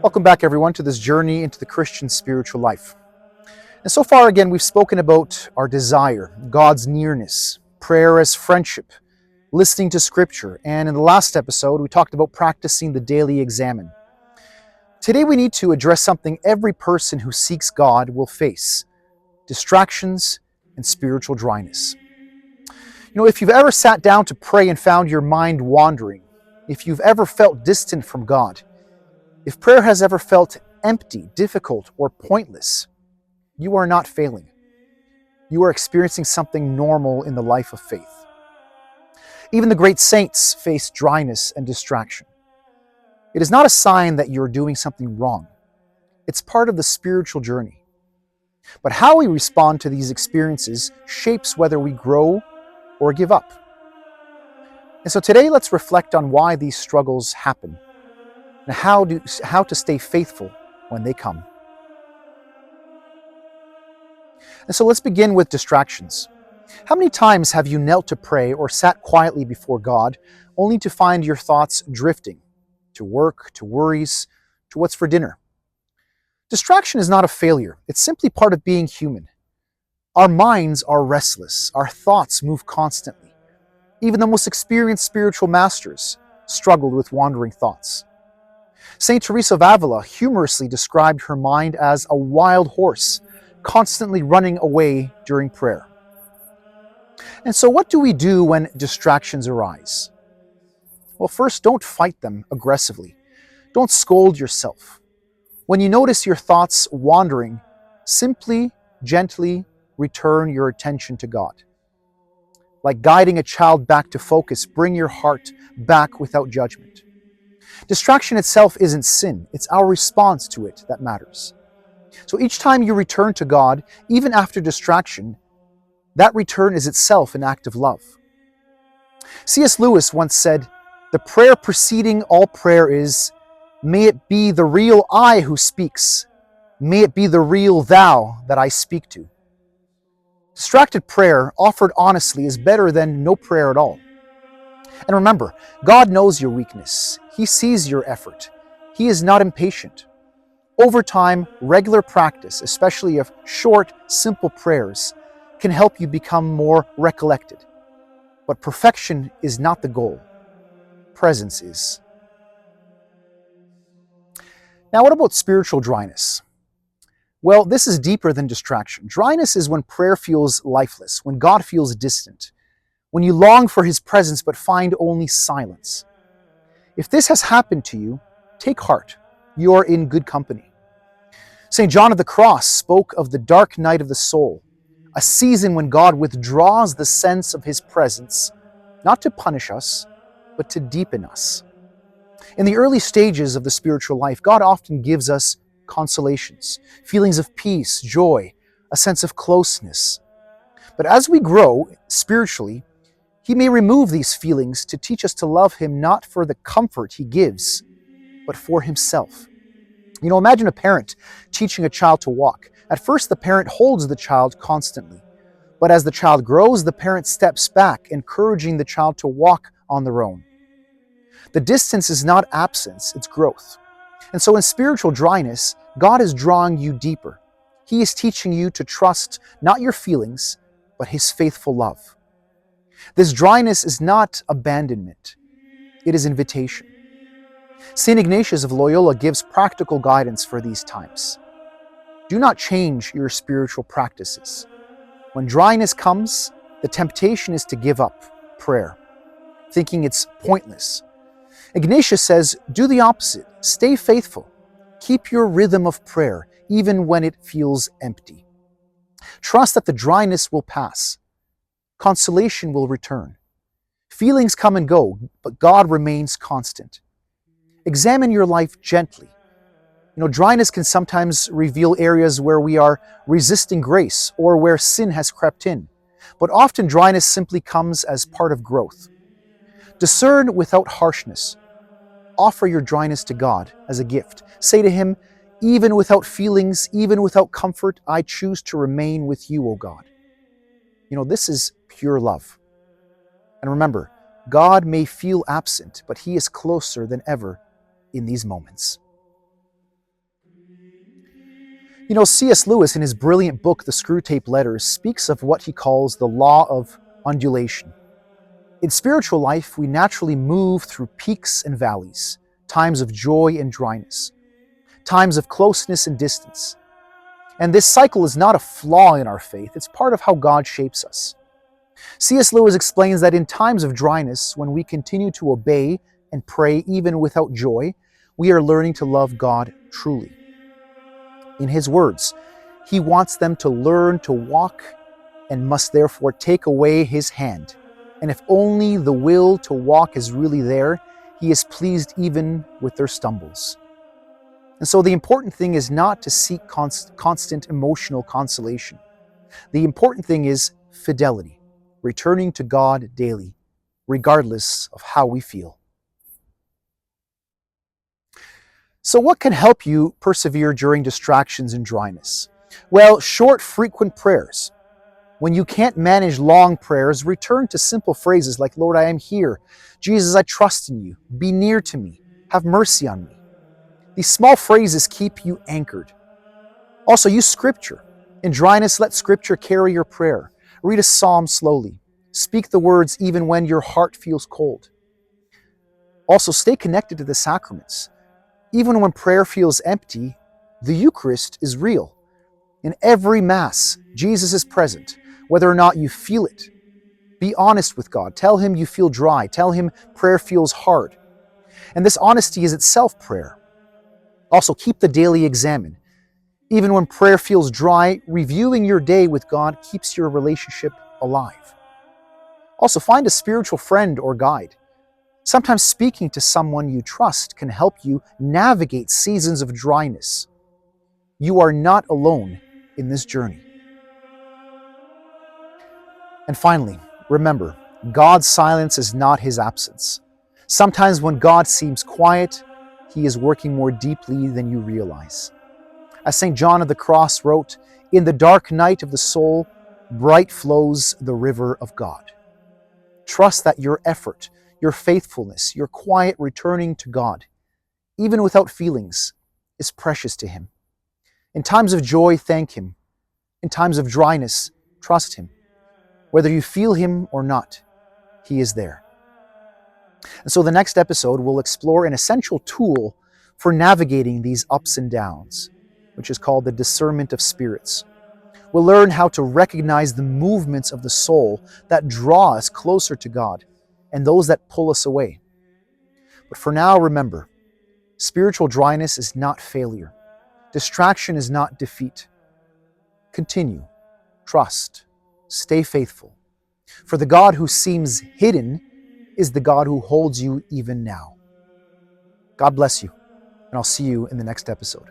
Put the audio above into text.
Welcome back, everyone, to this journey into the Christian spiritual life. And so far, again, we've spoken about our desire, God's nearness, prayer as friendship, listening to Scripture, and in the last episode, we talked about practicing the daily examen. Today, we need to address something every person who seeks God will face: distractions and spiritual dryness. If you've ever sat down to pray and found your mind wandering, if you've ever felt distant from God, if prayer has ever felt empty, difficult, or pointless, you are not failing. You are experiencing something normal in the life of faith. Even the great saints face dryness and distraction. It is not a sign that you're doing something wrong. It's part of the spiritual journey. But how we respond to these experiences shapes whether we grow or give up. And so today, let's reflect on why these struggles happen and how to stay faithful when they come. And so let's begin with distractions. How many times have you knelt to pray or sat quietly before God only to find your thoughts drifting to work, to worries, to what's for dinner? Distraction is not a failure. It's simply part of being human. Our minds are restless. Our thoughts move constantly. Even the most experienced spiritual masters struggled with wandering thoughts. Saint Teresa of Avila humorously described her mind as a wild horse, constantly running away during prayer. And so what do we do when distractions arise? Well, first, don't fight them aggressively. Don't scold yourself. When you notice your thoughts wandering, simply, gently return your attention to God. Like guiding a child back to focus, bring your heart back without judgment. Distraction itself isn't sin. It's our response to it that matters. So each time you return to God, even after distraction, that return is itself an act of love. C.S. Lewis once said, "The prayer preceding all prayer is, may it be the real I who speaks. May it be the real thou that I speak to." Distracted prayer, offered honestly, is better than no prayer at all. And remember, God knows your weakness. He sees your effort. He is not impatient. Over time, regular practice, especially of short, simple prayers, can help you become more recollected. But perfection is not the goal. Presence is. Now, what about spiritual dryness? Well, this is deeper than distraction. Dryness is when prayer feels lifeless, when God feels distant, when you long for His presence but find only silence. If this has happened to you, take heart. You are in good company. St. John of the Cross spoke of the dark night of the soul, a season when God withdraws the sense of His presence, not to punish us, but to deepen us. In the early stages of the spiritual life, God often gives us consolations, feelings of peace, joy, a sense of closeness. But as we grow spiritually, He may remove these feelings to teach us to love Him not for the comfort He gives, but for Himself. Imagine a parent teaching a child to walk. At first, the parent holds the child constantly. But as the child grows, the parent steps back, encouraging the child to walk on their own. The distance is not absence, it's growth. And so in spiritual dryness, God is drawing you deeper. He is teaching you to trust not your feelings, but His faithful love. This dryness is not abandonment. It is invitation. St. Ignatius of Loyola gives practical guidance for these times. Do not change your spiritual practices. When dryness comes, the temptation is to give up prayer, thinking it's pointless. Ignatius says, do the opposite. Stay faithful. Keep your rhythm of prayer, even when it feels empty. Trust that the dryness will pass. Consolation will return. Feelings come and go, but God remains constant. Examine your life gently. Dryness can sometimes reveal areas where we are resisting grace or where sin has crept in. But often dryness simply comes as part of growth. Discern without harshness. Offer your dryness to God as a gift. Say to Him, Even without feelings, even without comfort, I choose to remain with you, O God. This is pure love. And remember, God may feel absent, but he is closer than ever in these moments. C.S. Lewis, in his brilliant book, The Screwtape Letters, speaks of what he calls the law of undulation. In spiritual life, we naturally move through peaks and valleys, times of joy and dryness, times of closeness and distance. And this cycle is not a flaw in our faith, it's part of how God shapes us. C.S. Lewis explains that in times of dryness, when we continue to obey and pray even without joy, we are learning to love God truly. In his words, he wants them to learn to walk and must therefore take away his hand. And if only the will to walk is really there, he is pleased even with their stumbles. And so the important thing is not to seek constant emotional consolation. The important thing is fidelity, returning to God daily, regardless of how we feel. So what can help you persevere during distractions and dryness? Well, short, frequent prayers. When you can't manage long prayers, return to simple phrases like, Lord, I am here. Jesus, I trust in you. Be near to me. Have mercy on me. These small phrases keep you anchored. Also, use scripture. In dryness, let scripture carry your prayer. Read a psalm slowly. Speak the words even when your heart feels cold. Also, stay connected to the sacraments. Even when prayer feels empty, the Eucharist is real. In every Mass, Jesus is present, whether or not you feel it. Be honest with God. Tell him you feel dry. Tell him prayer feels hard. And this honesty is itself prayer. Also, keep the daily examine. Even when prayer feels dry, reviewing your day with God keeps your relationship alive. Also, find a spiritual friend or guide. Sometimes speaking to someone you trust can help you navigate seasons of dryness. You are not alone in this journey. And finally, remember, God's silence is not his absence. Sometimes when God seems quiet, he is working more deeply than you realize. As St. John of the Cross wrote, "In the dark night of the soul, bright flows the river of God." Trust that your effort, your faithfulness, your quiet returning to God, even without feelings, is precious to him. In times of joy, thank him. In times of dryness, trust him. Whether you feel him or not, he is there. And so the next episode will explore an essential tool for navigating these ups and downs, which is called the discernment of spirits. We'll learn how to recognize the movements of the soul that draw us closer to God and those that pull us away. But for now, remember, spiritual dryness is not failure. Distraction is not defeat. Continue, trust, stay faithful. For the God who seems hidden is the God who holds you even now. God bless you, and I'll see you in the next episode.